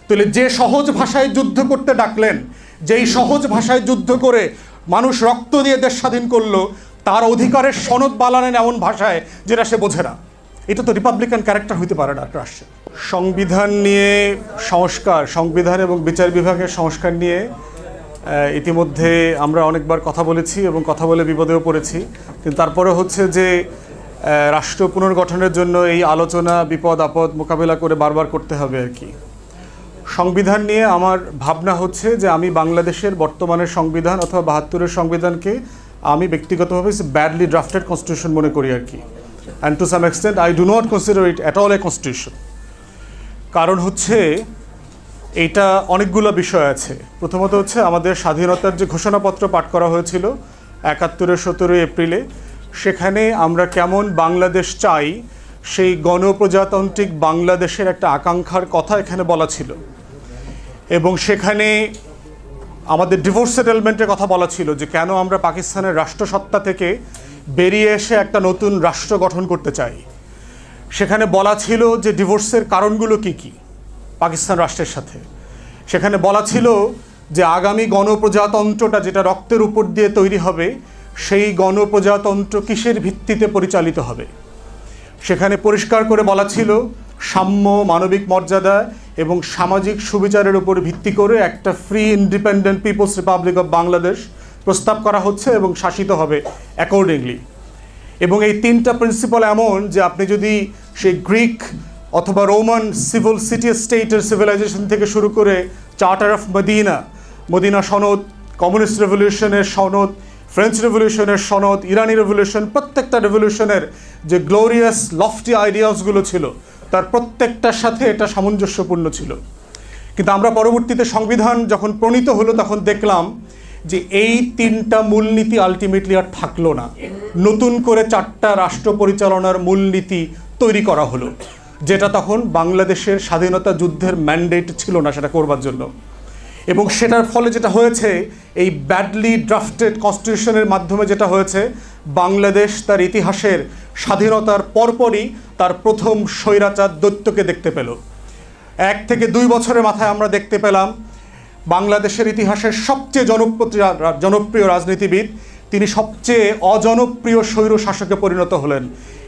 তাহলে যে সহজ ভাষায় যুদ্ধ করতে ডাকলেন, যেই সহজ ভাষায় যুদ্ধ করে মানুষ রক্ত দিয়ে দেশ স্বাধীন করলো, তার অধিকারের সনদ বানালেন এমন ভাষায় যেটা সে বোঝে না। এটা তো রিপাবলিকান ক্যারেক্টার হইতে পারে না একটা রাষ্ট্রে। সংবিধান নিয়ে সংস্কার, সংবিধান এবং বিচার বিভাগের সংস্কার নিয়ে ইতিমধ্যে আমরা অনেকবার কথা বলেছি এবং কথা বলে বিপদেও পড়েছি। কিন্তু তারপরে হচ্ছে যে রাষ্ট্র পুনর্গঠনের জন্য এই আলোচনা বিপদ আপদ মোকাবেলা করে বারবার করতে হবে আর কি। সংবিধান নিয়ে আমার ভাবনা হচ্ছে যে আমি বাংলাদেশের বর্তমানের সংবিধান অথবা ৭২-এর সংবিধানকে আমি ব্যক্তিগতভাবে ব্যাডলি ড্রাফটেড কনস্টিটিউশন মনে করি আর কি। And to some extent I do not consider it at all a constitution. কারণ হচ্ছে এইটা অনেকগুলো বিষয় আছে। প্রথমত হচ্ছে আমাদের স্বাধীনতার যে ঘোষণাপত্র পাঠ করা হয়েছিল ৭১-এর ১৭ এপ্রিলে, সেখানে আমরা কেমন বাংলাদেশ চাই সেই গণপ্রজাতান্ত্রিক বাংলাদেশের একটা আকাঙ্ক্ষার কথা এখানে বলা ছিল। এবং সেখানে আমাদের ডিভোর্স সেটেলমেন্টের কথা বলা ছিল যে কেন আমরা পাকিস্তানের রাষ্ট্রসত্তা থেকে বেরিয়ে এসে একটা নতুন রাষ্ট্র গঠন করতে চাই। সেখানে বলা ছিল যে ডিভোর্সের কারণগুলো কি কি পাকিস্তান রাষ্ট্রের সাথে। সেখানে বলা ছিল যে আগামী গণপ্রজাতন্ত্রটা যেটা রক্তের উপর দিয়ে তৈরি হবে, সেই গণপ্রজাতন্ত্র কিসের ভিত্তিতে পরিচালিত হবে। সেখানে পরিষ্কার করে বলা ছিল সাম্য, মানবিক মর্যাদা এবং সামাজিক সুবিচারের উপর ভিত্তি করে একটা free independent peoples republic of Bangladesh প্রস্তাব করা হচ্ছে এবং শাসিত হবে অ্যাকর্ডিংলি। এবং এই তিনটা প্রিন্সিপাল এমন যে আপনি যদি সেই গ্রিক অথবা রোমান সিভিল সিটি স্টেটের সিভিলাইজেশন থেকে শুরু করে চার্টার অফ মদিনা সনদ, কমিউনিস্ট রেভলিউশনের সনদ, ফ্রেঞ্চ রেভলিউশনের সনদ, ইরানি রেভলিউশন, প্রত্যেকটা রেভলিউশনের যে গ্লোরিয়াস লফটি আইডিয়াসগুলো ছিল তার প্রত্যেকটার সাথে এটা সামঞ্জস্যপূর্ণ ছিল। কিন্তু আমরা পরবর্তীতে সংবিধান যখন প্রণীত হলো তখন দেখলাম যে এই তিনটা মূলনীতি আলটিমেটলি আর থাকলো না। নতুন করে 4টা রাষ্ট্র পরিচালনার মূলনীতি তৈরি করা হলো, যেটা তখন বাংলাদেশের স্বাধীনতা যুদ্ধের ম্যান্ডেট ছিল না সেটা করবার জন্য। এবং সেটার ফলে যেটা হয়েছে, এই ব্যাডলি ড্রাফটেড কনস্টিটিউশনের মাধ্যমে যেটা হয়েছে, বাংলাদেশ তার ইতিহাসের স্বাধীনতার পরপরই তার প্রথম স্বৈরাচার দৈত্যকে দেখতে পেল। 1 থেকে 2 বছরের মাথায় আমরা দেখতে পেলাম বাংলাদেশের ইতিহাসের সবচেয়ে জনপ্রিয় রাজনীতিবিদ, তিনি সবচেয়ে অজনপ্রিয় স্বৈর শাসকে পরিণত হলেন।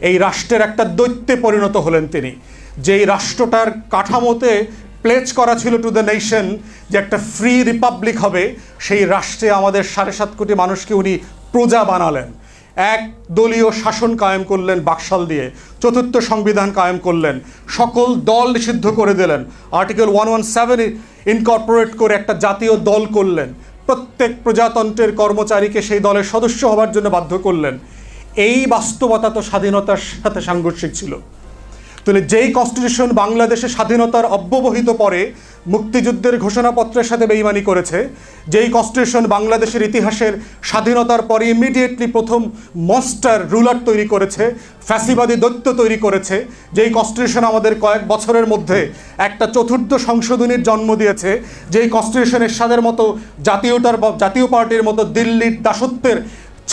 এই রাষ্ট্রের একটা দৈত্যে পরিণত হলেন তিনি, যেই রাষ্ট্রটার কাঠামোতে প্লেজ করা ছিল টু দ্য নেশন যে একটা ফ্রি রিপাবলিক হবে, সেই রাষ্ট্রে আমাদের 7.5 কোটি মানুষকে উনি প্রজা বানালেন। এক দলীয় শাসন কায়েম করলেন বাকশাল দিয়ে, 4th সংবিধান কায়েম করলেন, সকল দল নিষিদ্ধ করে দিলেন, আর্টিকেল 117 ইনকর্পোরেট করে একটা জাতীয় দল করলেন, প্রত্যেক প্রজাতন্ত্রের কর্মচারীকে সেই দলের সদস্য হওয়ার জন্য বাধ্য করলেন। এই বাস্তবতা তো স্বাধীনতার সাথে সাংঘর্ষিক ছিল। তাহলে যেই কনস্টিটিউশন বাংলাদেশের স্বাধীনতার অব্যবহিত পরে মুক্তিযুদ্ধের ঘোষণাপত্রের সাথে বেইমানি করেছে, যেই কনস্টিটিউশন বাংলাদেশের ইতিহাসের স্বাধীনতার পরে ইমিডিয়েটলি প্রথম মনস্টার রুলার তৈরি করেছে, ফ্যাসিবাদী দৈত্য তৈরি করেছে, যেই কনস্টিটিউশন আমাদের কয়েক বছরের মধ্যে একটা 4th সংশোধনীর জন্ম দিয়েছে, যেই কনস্টিটিউশনের সাদের মতো জাতীয় পার্টির মতো দিল্লির দাসত্বের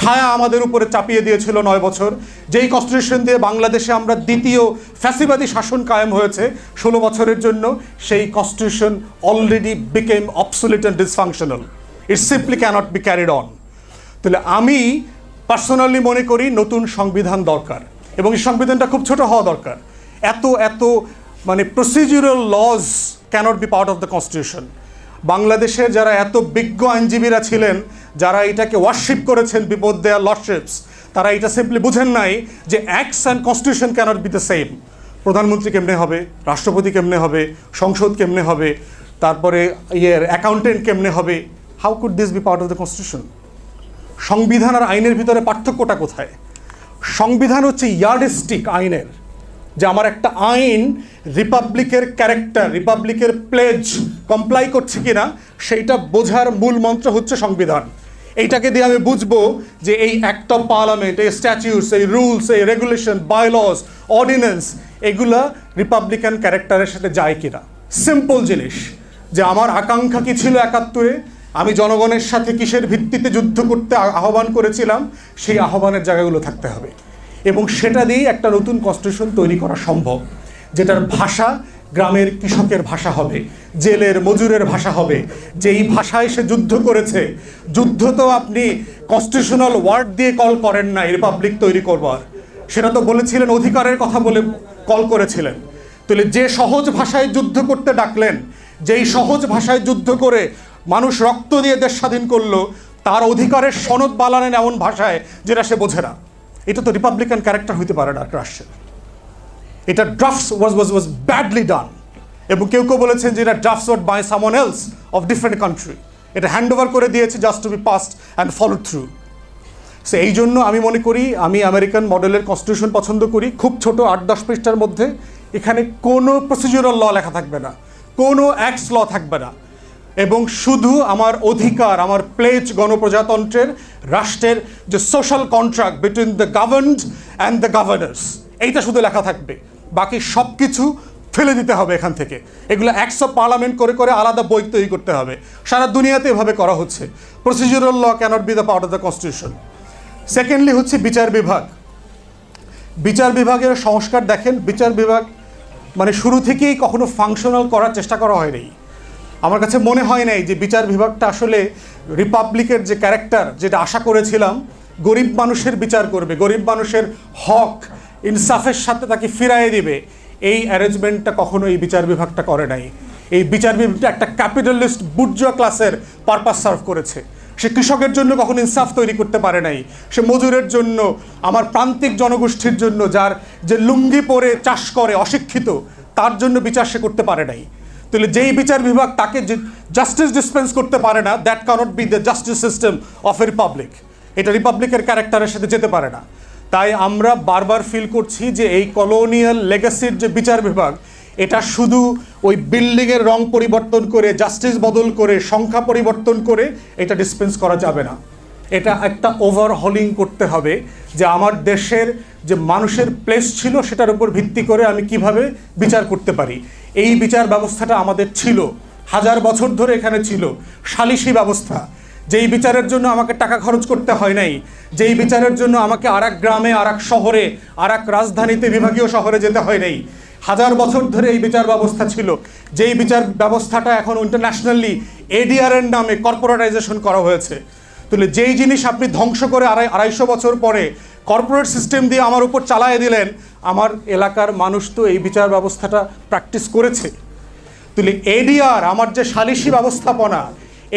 ছায়া আমাদের উপরে চাপিয়ে দিয়েছিল 9 বছর, যেই কনস্টিটিউশন দিয়ে বাংলাদেশে আমরা দ্বিতীয় ফ্যাসিবাদী শাসন কায়েম হয়েছে 16 বছরের জন্য, সেই constitution already became obsolete and dysfunctional. It simply cannot be carried on. তাহলে আমি পার্সোনালি মনে করি নতুন সংবিধান দরকার, এবং এই সংবিধানটা খুব ছোট হওয়া দরকার। এত মানে procedural laws cannot be part of the constitution. বাংলাদেশে যারা এত বিজ্ঞ আইনজীবীরা ছিলেন, যারা এটাকে ওয়ার্শিপ করেছেন বিফোর দেয়ার লর্ডশিপস, তারা এটা সিম্পলি বুঝেন নাই যে acts and constitution cannot be the same. প্রধানমন্ত্রী কেমনে হবে, রাষ্ট্রপতি কেমনে হবে, সংসদ কেমনে হবে, তারপরে অ্যাকাউন্টেন্ট কেমনে হবে, how could this be part of the constitution? সংবিধান আর আইনের ভিতরে পার্থক্যটা কোথায়? সংবিধান হচ্ছে ইয়ার্ডস্টিক আইনের, যে আমার একটা আইন রিপাবলিকের ক্যারেক্টার, রিপাবলিকের প্লেজ কমপ্লাই করছে কিনা সেইটা বোঝার মূল মন্ত্র হচ্ছে সংবিধান। এইটাকে দিয়ে আমি বুঝবো যে এই অ্যাক্ট অফ পার্লামেন্ট, এই স্ট্যাটিউটস, এই রুলস, এই রেগুলেশন, বাইলস, অর্ডিন্যান্স, এগুলা রিপাবলিকান ক্যারেক্টারের সাথে যায় কিনা। সিম্পল জিনিস, যে আমার আকাঙ্ক্ষা কি ছিল 71-এ, আমি জনগণের সাথে কিসের ভিত্তিতে যুদ্ধ করতে আহ্বান করেছিলাম, সেই আহ্বানের জায়গাগুলো থাকতে হবে। এবং সেটা দিয়েই একটা নতুন কনস্টিটিউশন তৈরি করা সম্ভব, যেটার ভাষা গ্রামের কৃষকের ভাষা হবে, জেলের মজুরের ভাষা হবে, যেই ভাষায় সে যুদ্ধ করেছে। যুদ্ধ তো আপনি কনস্টিটিউশনাল ওয়ার্ড দিয়ে কল করেন না রিপাবলিক তৈরি করবার, সেটা তো বলেছিলেন অধিকারের কথা বলে কল করেছিলেন। তাহলে যে সহজ ভাষায় যুদ্ধ করতে ডাকলেন, যেই সহজ ভাষায় যুদ্ধ করে মানুষ রক্ত দিয়ে দেশ স্বাধীন করলো, তার অধিকারের সনদ বানালেন এমন ভাষায় যেটা সে বোঝে না। এটা তো রিপাবলিকান ক্যারেক্টার হইতে পারে না রাষ্ট্রের। এটা ড্রাফটস ওয়াজ ব্যাডলি ডান, এবং কেউ কেউ বলেছেন যে এটা drafts was by someone else of different country, এটা হ্যান্ড ওভার করে দিয়েছে just to be passed and follow through. So এই জন্য আমি মনে করি আমি আমেরিকান মডেলের কনস্টিটিউশন পছন্দ করি। খুব ছোট 8-10 পৃষ্ঠার মধ্যে এখানে কোনো প্রসিডিউরাল ল লেখা থাকবে না, কোনো অ্যাক্টস ল থাকবে না, এবং শুধু আমার অধিকার, আমার প্লেজ গণপ্রজাতন্ত্রের রাষ্ট্রের যে social contract between the governed and the গভর্নার্স, এইটা শুধু লেখা থাকবে। বাকি সব কিছু ফেলে দিতে হবে এখান থেকে। এগুলো অ্যাক্টস অফ পার্লামেন্ট করে করে আলাদা বই তৈরি করতে হবে। সারা দুনিয়াতে এভাবে করা হচ্ছে। Procedural law cannot be the part of the constitution. Secondly হচ্ছে বিচার বিভাগ। বিচার বিভাগের সংস্কার দেখেন, বিচার বিভাগ মানে শুরু থেকেই কখনো ফাংশনাল করার চেষ্টা করা হয়নি। আমার কাছে মনে হয় নাই যে বিচার বিভাগটা আসলে রিপাবলিকের যে ক্যারেক্টার, যেটা আশা করেছিলাম, গরিব মানুষের বিচার করবে, গরিব মানুষের হক ইনসাফের সাথে তাকে ফিরাইয়ে দিবে, এই অ্যারেঞ্জমেন্টটা কখনো এই বিচার বিভাগটা করে নাই। এই বিচার বিভাগটা একটা ক্যাপিটালিস্ট বুর্জোয়া ক্লাসের পারপাস সার্ভ করেছে। সে কৃষকের জন্য কখনো ইনসাফ তৈরি করতে পারে নাই, সে মজুরের জন্য, আমার প্রান্তিক জনগোষ্ঠীর জন্য, যার যে লুঙ্গি পরে চাষ করে অশিক্ষিত, তার জন্য বিচার সে করতে পারে নাই। তাহলে যেই বিচার বিভাগ তাকে জাস্টিস ডিসপেন্স করতে পারে না, that cannot be the justice system of a republic. এটা রিপাবলিকের ক্যারেক্টারের সাথে যেতে পারে না। তাই আমরা বারবার ফিল করছি যে এই কলোনিয়াল লেগাসির যে বিচার বিভাগ, এটা শুধু ওই বিল্ডিংয়ের রং পরিবর্তন করে, জাস্টিস বদল করে, সংখ্যা পরিবর্তন করে এটা ডিসপেন্স করা যাবে না। এটা একটা ওভারহলিং করতে হবে, যে আমার দেশের যে মানুষের প্লেস ছিল সেটার উপর ভিত্তি করে আমি কিভাবে বিচার করতে পারি। এই বিচার ব্যবস্থাটা আমাদের ছিল, 1000 বছর ধরে এখানে ছিল। সালিসি ব্যবস্থা, যেই বিচারের জন্য আমাকে টাকা খরচ করতে হয় নাই, যেই বিচারের জন্য আমাকে আরেক গ্রামে, আরেক শহরে, আরেক রাজধানীতে, বিভাগীয় শহরে যেতে হয় নাই। 1000 বছর ধরে এই বিচার ব্যবস্থা ছিল, যেই বিচার ব্যবস্থাটা এখন ইন্টারন্যাশনালি এডিআরএর নামে কর্পোরেটাইজেশন করা হয়েছে। তাহলে যেই জিনিস আপনি ধ্বংস করে 250 বছর পরে কর্পোরেট সিস্টেম দিয়ে আমার উপর চালায় দিলেন, আমার এলাকার মানুষ তো এই বিচার ব্যবস্থাটা প্র্যাকটিস করেছে। তাহলে এডিআর, আমার যে সালিসি ব্যবস্থাপনা,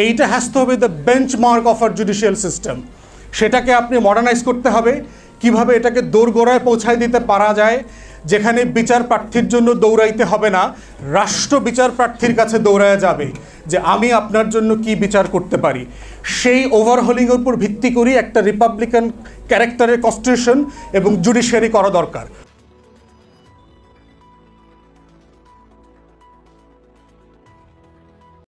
এইটা has to be the benchmark of our judicial system. সেটাকে আপনি মডার্নাইজ করতে হবে। কিভাবে এটাকে দোরগোড়ায় পৌঁছায় দিতে পারা যায়, যেখানে বিচার প্রার্থীর জন্য দৌড়াইতে হবে না, রাষ্ট্র বিচার প্রার্থীর কাছে দৌড়ায় যাবে যে আমি আপনার জন্য কি বিচার করতে পারি। সেই ওভারহলিংয়ের উপর ভিত্তি করে একটা রিপাবলিকান ক্যারেক্টারের কনস্টিটিউশন এবং জুডিশিয়ারি করা দরকার।